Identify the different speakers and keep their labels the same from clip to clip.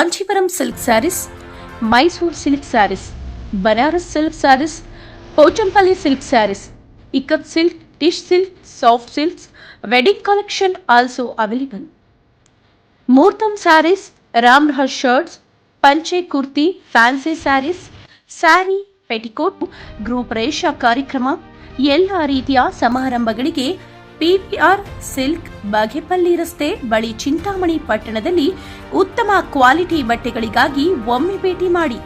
Speaker 1: Kanjeevaram silk sarees, Mysuru silk sarees, Banaras silk sarees, Pochampally silk sarees, ikat silk, tissue silk, soft silks, wedding collection also available. Muhurtam sarees, Ramrah shirts, Panche kurti, fancy saris, sari, petticoat, ಗೃಹ ಪ್ರವೇಶ ಕಾರ್ಯಕ್ರಮ, ಎಲ್ಲ ರೀತಿಯ ಸಮಾರಂಭಗಳಿಗೆ PVR silk, Bagepalli ರಸ್ತೆ ಬಳಿ ಚಿಂತಾಮಣಿ ಪಟ್ಟಣದಲ್ಲಿ ಉತ್ತಮ ಕ್ವಾಲಿಟಿ ಬಟ್ಟೆಗಳಿಗಾಗಿ ಒಮ್ಮೆ ಭೇಟಿ ಮಾಡಿ.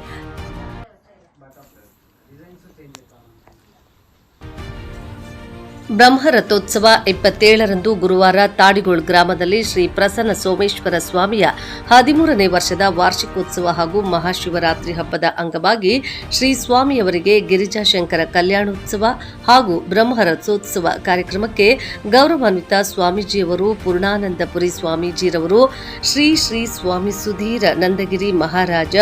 Speaker 2: ಬ್ರಹ್ಮರಥೋತ್ಸವ 27ರಂದು ಗುರುವಾರ ತಾಡಿಗೋಳ್ ಗ್ರಾಮದಲ್ಲಿ ಶ್ರೀ ಪ್ರಸನ್ನ ಸೋಮೇಶ್ವರ ಸ್ವಾಮಿಯ 13ನೇ ವರ್ಷದ ವಾರ್ಷಿಕೋತ್ಸವ ಹಾಗೂ ಮಹಾಶಿವರಾತ್ರಿ ಹಬ್ಬದ ಅಂಗವಾಗಿ ಶ್ರೀ ಸ್ವಾಮಿಯವರಿಗೆ ಗಿರಿಜಾಶಂಕರ ಕಲ್ಯಾಣೋತ್ಸವ ಹಾಗೂ ಬ್ರಹ್ಮರಥೋತ್ಸವ ಕಾರ್ಯಕ್ರಮಕ್ಕೆ ಗೌರವಾನ್ವಿತ ಸ್ವಾಮೀಜಿಯವರು, ಪೂರ್ಣಾನಂದಪುರಿ ಸ್ವಾಮೀಜಿರವರು, ಶ್ರೀ ಶ್ರೀ ಸ್ವಾಮಿ ಸುಧೀರ ನಂದಗಿರಿ ಮಹಾರಾಜ,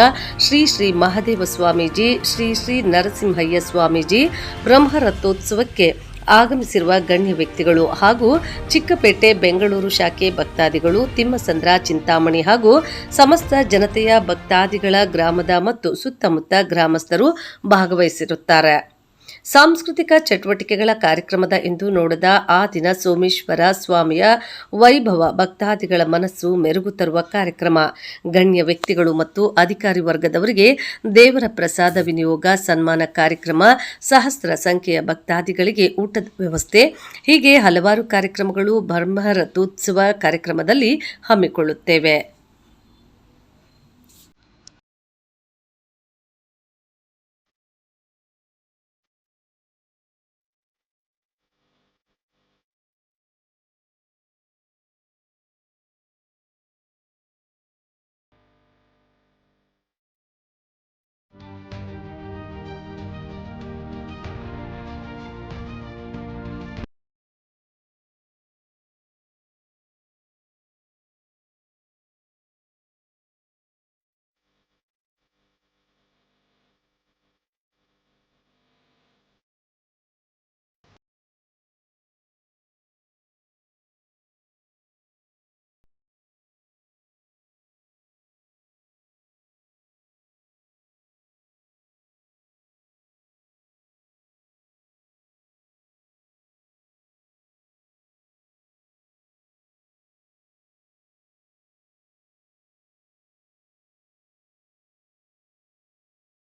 Speaker 2: ಶ್ರೀ ಶ್ರೀ ಮಹಾದೇವ ಸ್ವಾಮೀಜಿ, ಶ್ರೀ ಶ್ರೀ ನರಸಿಂಹಯ್ಯ ಸ್ವಾಮೀಜಿ ಬ್ರಹ್ಮರಥೋತ್ಸವಕ್ಕೆ ಆಗಮಿಸಿರುವ ಗಣ್ಯ ವ್ಯಕ್ತಿಗಳು ಹಾಗೂ ಚಿಕ್ಕಪೇಟೆ ಬೆಂಗಳೂರು ಶಾಖೆ ಭಕ್ತಾದಿಗಳು, ತಿಮ್ಮಸಂದ್ರ, ಚಿಂತಾಮಣಿ ಹಾಗೂ ಸಮಸ್ತ ಜನತೆಯ ಭಕ್ತಾದಿಗಳ ಗ್ರಾಮದ ಮತ್ತು ಸುತ್ತಮುತ್ತ ಗ್ರಾಮಸ್ಥರು ಭಾಗವಹಿಸಿರುತ್ತಾರೆ. ಸಾಂಸ್ಕೃತಿಕ ಚಟುವಟಿಕೆಗಳ ಕಾರ್ಯಕ್ರಮದ ಎಂದು ನೋಡದ ಆ ದಿನ ಸೋಮೇಶ್ವರ ಸ್ವಾಮಿಯ ವೈಭವ ಭಕ್ತಾದಿಗಳ ಮನಸ್ಸು ಮೆರುಗು ತರುವ ಕಾರ್ಯಕ್ರಮ. ಗಣ್ಯ ವ್ಯಕ್ತಿಗಳು ಮತ್ತು ಅಧಿಕಾರಿ ವರ್ಗದವರಿಗೆ ದೇವರ ಪ್ರಸಾದ ವಿನಿಯೋಗ, ಸನ್ಮಾನ ಕಾರ್ಯಕ್ರಮ, ಸಹಸ್ರ ಸಂಖ್ಯೆಯ ಭಕ್ತಾದಿಗಳಿಗೆ ಊಟದ ವ್ಯವಸ್ಥೆ ಹೀಗೆ ಹಲವಾರು ಕಾರ್ಯಕ್ರಮಗಳು ಬ್ರಹ್ಮರಥೋತ್ಸವ ಕಾರ್ಯಕ್ರಮದಲ್ಲಿ ಹಮ್ಮಿಕೊಳ್ಳುತ್ತೇವೆ.